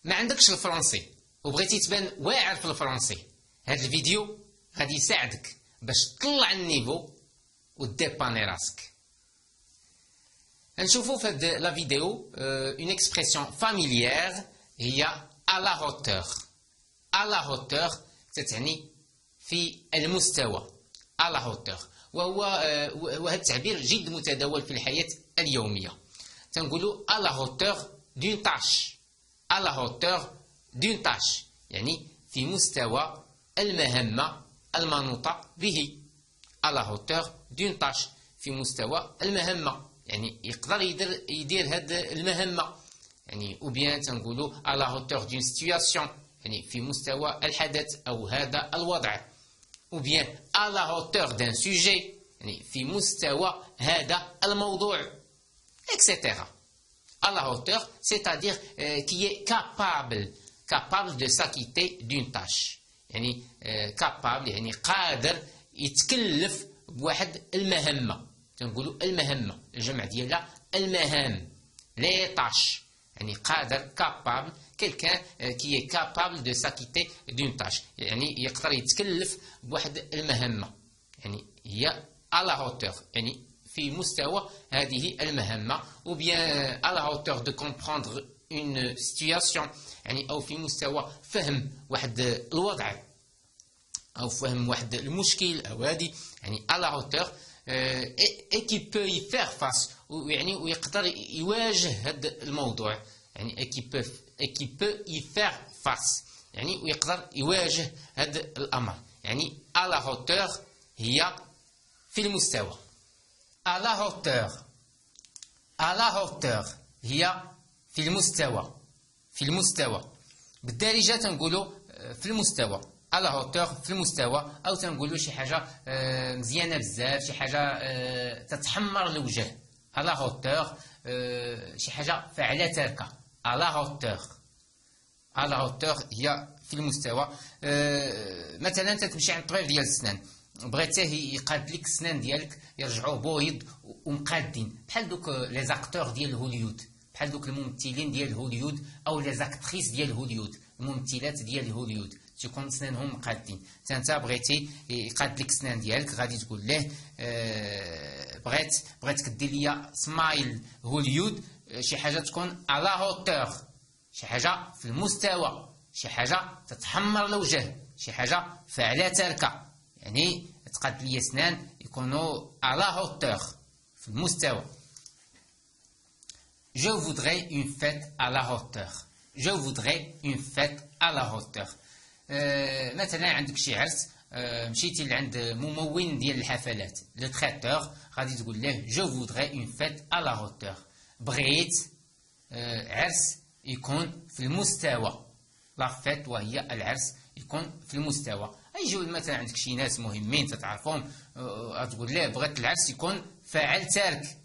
ما عندكش الفرنسي وبغيتي تبان واعر في الفرنسي، هذا الفيديو غادي يساعدك باش تطلع النيفو وديباني راسك. نشوفوا في هاد لا فيديو اون اكسبرسيون فاميليير هي à la hauteur. à la hauteur تتعني في المستوى. à la hauteur وهذا التعبير جد متداول في الحياة اليومية. تنقولوا à la hauteur d'une tâche. à la hauteur d'une tâche يعني في مستوى المهمة المنوطة به. à la hauteur d'une tâche في مستوى المهمة يعني يقدر يدير هاد المهمة يعني ou bien تنقولوا à la hauteur d'une situation يعني في مستوى الحدث أو هذا الوضع ou bien à la hauteur d'un sujet يعني في مستوى هذا الموضوع etc. à la hauteur c'est-à-dire qui est capable de s'acquitter d'une tâche يعني capable يعني قادر يتكلف بواحد المهمة. تنقولوا المهمة الجمع ديالها المهام les tâches يعني قادر capable quelqu'un qui est capable de s'acquitter d'une tâche يعني يقدر يتكلف بواحد المهمة يعني هي à la hauteur يعني في مستوى هذه المهمة ou bien à la hauteur de comprendre une situation يعني أو في مستوى فهم واحد الوضع أو فهم واحد المشكل أو هذه يعني à la hauteur et qui peut y faire face يعني ويقدر يواجه هذا الموضوع يعني et qui peut y faire face يعني ويقدر يواجه هذا الأمر يعني à la hauteur هي في المستوى. à la hauteur هي في المستوى بالدارجة تنقولوا في المستوى à la hauteur في المستوى أو تنقولوا شي حاجة مزيانة بزاف شي حاجة تتحمر الوجه à la hauteur شي حاجة فعلة تركة à la hauteur هي في المستوى. مثلا تتمشي عند الطبيب ديال السنان بغيتيه يقاد لك السنان ديالك يرجعوا بويض ومقادين بحال دوك لي زاكتور ديال هوليود بحال دوك الممثلين ديال هوليود او لي زاكتريس ديال هوليود الممثلات ديال هوليود تيكون سنانهم مقادين. انت بغيتي يقاد لك السنان ديالك غادي تقول له بغيتك دير ليا سمايل هوليود شي حاجه تكون على هوتور شي حاجه في المستوى شي حاجه تتحمر الوجه شي حاجه فعلى تركه يعني تقاد ليا سنان يكونوا على هوتور في المستوى. Je voudrais une fête à la hauteur. Je voudrais une fête à la hauteur. مثلا عندك شي عرس مشيتي لعند ممول ديال الحفلات لو تريتور غادي تقول له جو فودغي اون فيت à la hauteur. بغيت عرس يكون في المستوى. لا فيت وهي العرس يكون في المستوى. يجيو مثلا عندك شي ناس مهمين تتعرفهم تقول له بغيت العرس يكون فاعل تارك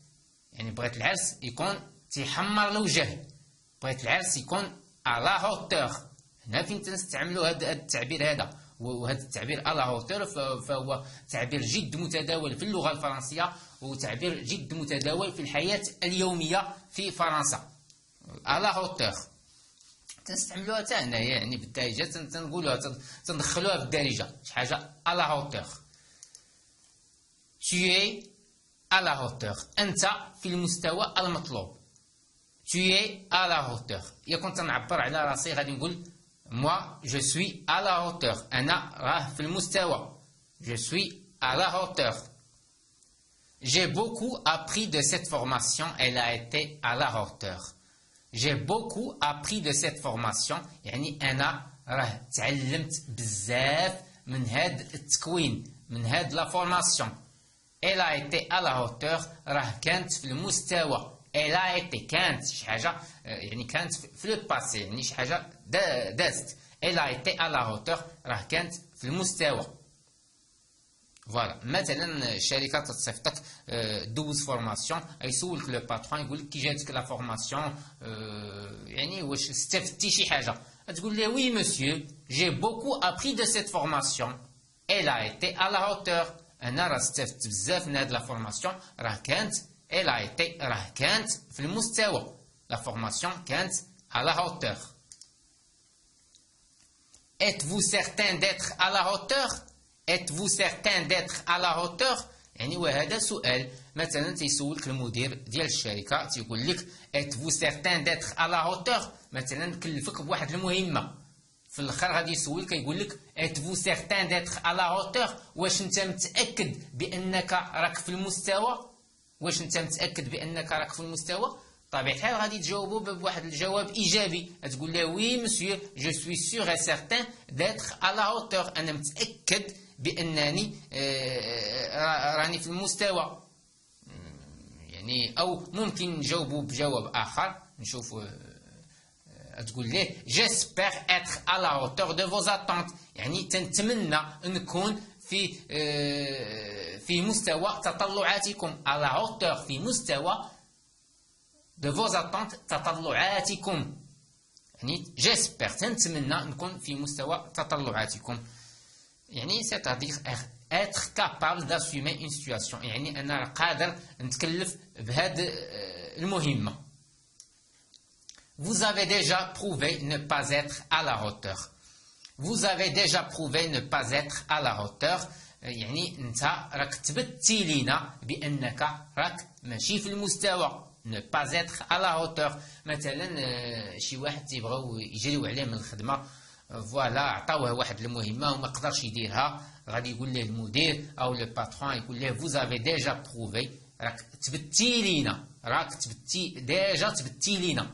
يعني بغيت العرس يكون تيحمر الوجه بغيت العرس يكون على هوتور. هنا فين تنستعملوا هذا التعبير هذا وهذا التعبير على هوتور فهو تعبير جد متداول في اللغة الفرنسية وتعبير جد متداول في الحياة اليومية في فرنسا. على هوتور تنستعملوها حتى هنايا يعني بالدارجة تنقولوها تندخلوها بالدارجة شي حاجة على هوتور. tu es à la hauteur أنت في المستوى المطلوب. tu es à la hauteur. إذا كنت نعبر على راسي غادي نقول moi je suis à la hauteur أنا راه في المستوى. je suis à la hauteur. j'ai beaucoup appris de cette formation elle a été à la hauteur. j'ai beaucoup appris de cette formation يعني أنا راه تعلمت بزاف من هاد التكوين من هاد لا فورماسيون. elle a été à la hauteur راه كانت في المستوى. elle a été كانت شي حاجة يعني كانت في لو باسي يعني شي حاجة دازت. elle a été à la hauteur راه كانت في المستوى. فوالا مثلا الشركه تتصيفطك دوز فورماسيون يسولك لو باترون يقول لك كي جاتك لا فورماسيون يعني واش استفدتي شي حاجه تقول له وي مسيو جي بوكو ابري دو سيت فورماسيون elle a été à la hauteur. انا راه استفدت بزاف من هاد لا فورماسيون راه كانت elle a été راه كانت في المستوى. لا فورماسيون كانت à la hauteur. êtes-vous certain d'être à la hauteur êtes-vous certain d'être à la hauteur يعني وهذا سؤال مثلا تيسولك المدير ديال الشركه تيقول لك êtes-vous certain d'être à la hauteur مثلا كلفك بواحد المهمه في الاخر غادي يسولك كيقول لك êtes-vous certain d'être à la hauteur واش انت متاكد بانك راك في المستوى واش انت متاكد بانك راك في المستوى طبيعة الحال غادي تجاوبوا بواحد الجواب ايجابي تقول له وي مسيو جو سوي سور اي سيرتان ديتر على هوتور انا متاكد بانني راني في المستوى يعني او ممكن نجاوبوا بجواب اخر نشوفوا تقول ليه جيسبر اتر على هوتور دو فوز اتونت يعني تنتمنى نكون في مستوى تطلعاتكم على هوتور في مستوى de vos attentes تطلعاتكم يعني جيسبر تنتمنى نكون في مستوى تطلعاتكم يعني c'est-à-dire être capable d'assumer une situation يعني أنا قادر نتكلف بهذه المهمة vous avez déjà prouvé ne pas être à la hauteur vous avez déjà prouvé ne pas être à la hauteur يعني أنت راك تبتي لينا بأنك راك ماشي في المستوى ne pas être à la hauteur مثلا شي واحد تيبغاو يجريو عليه من الخدمه فوالا عطاوه واحد المهمه وما قدرش يديرها غادي يقول له المدير او لو باترون يقول له vous avez déjà prouvé راك تبتي لينا راك تبتي لينا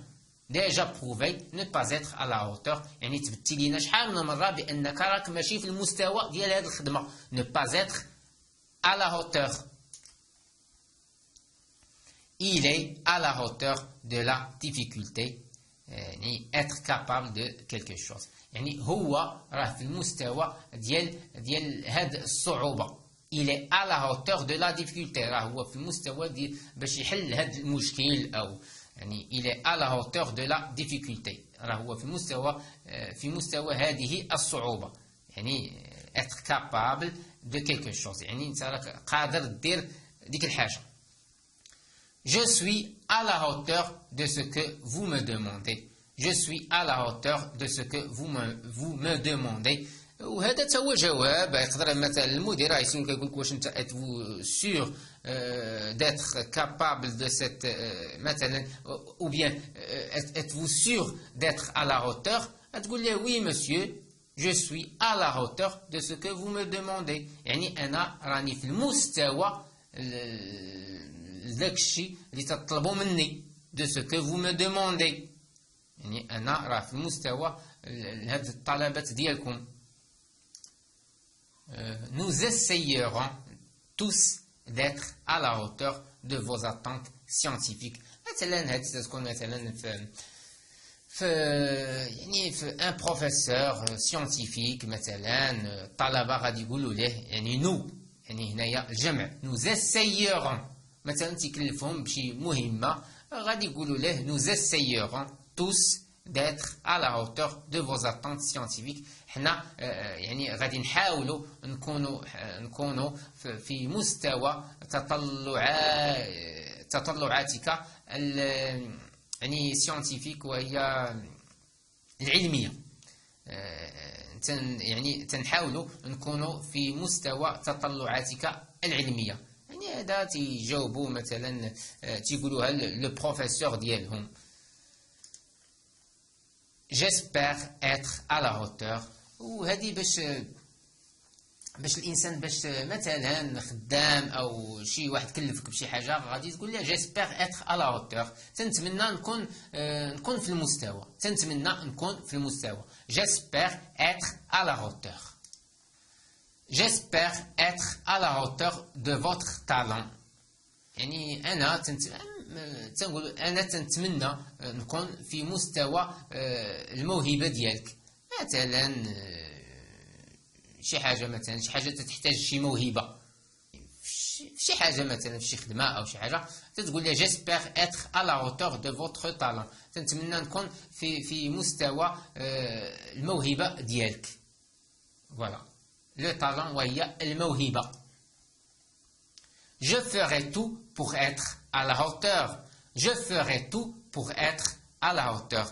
déjà prouvé ne pas être à la hauteur يعني تبتي لينا شحال من مره بانك راك ماشي في المستوى ديال هذه الخدمه ne pas être à la hauteur il est à la hauteur de la difficulté يعني être capable de quelque chose يعني هو راه في المستوى ديال هاد الصعوبة il est à la hauteur de la difficulté راه هو في المستوى ديال باش يحل هاد المشكل أو يعني il est à la hauteur de la difficulté راه هو في مستوى هذه الصعوبة يعني être capable de quelque chose يعني انت راك قادر دير ديك الحاجة Je suis à la hauteur de ce que vous me demandez. Je suis à la hauteur de ce que vous me demandez. وهذا تا هو جواب يقدر مثلا المدير يسولك يقول لك واش انت êtes-vous sûr d'être capable de cette مثلا ou bien êtes-vous sûr d'être à la hauteur تقول له oui monsieur je suis à la hauteur de ce que vous me demandez يعني انا راني في المستوى ذاك الشيء اللي تطلبوا مني de ce que vous me demandez يعني أنا راه في المستوى هاد الطلبات ديالكم nous essayerons tous d'être à la hauteur de vos attentes scientifiques مثلا هاد تكون مثلا يعني في ان بروفيسور سيانتيفيك مثلا الطلبة غادي يقولوا له يعني نو يعني هنايا الجمع nous essayerons مثلا تيكلفهم بشي مهمة غادي يقولوا له nous essayerons tous d'être à la hauteur de vos attentes scientifiques حنا يعني غادي نحاولوا نكونوا في مستوى تطلعاتك يعني سيانتيفيك وهي العلمية يعني تنحاولوا نكونوا في مستوى تطلعاتك العلمية يعني هذا تيجاوبوا مثلا تيقولوها لو بروفيسور ديالهم j'espère être à la hauteur وهذه باش الانسان باش مثلا خدام او شي واحد كلفك بشي حاجه غادي تقول له j'espère être à la hauteur تنتمنى نكون في المستوى j'espère être à la hauteur j'espère être à la hauteur de votre talent يعني أنا تنقول أنا تنتمنى نكون في مستوى الموهبة ديالك مثلا شي حاجة تحتاج شي موهبة شي حاجة مثلا في شي خدمة أو شي حاجة تقول لي j'espère être à la hauteur de votre talent تنتمنى نكون في مستوى الموهبة ديالك voilà le talent وهي الموهبة je ferai tout pour être à la hauteur je ferai tout pour être à la hauteur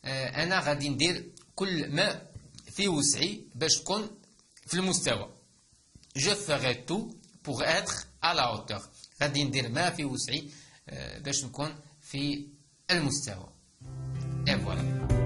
أنا غادي ندير كل ما في وسعي باش نكون في المستوى. Je ferai tout pour être à la hauteur. غادي ندير ما في وسعي باش نكون في المستوى. Et voilà.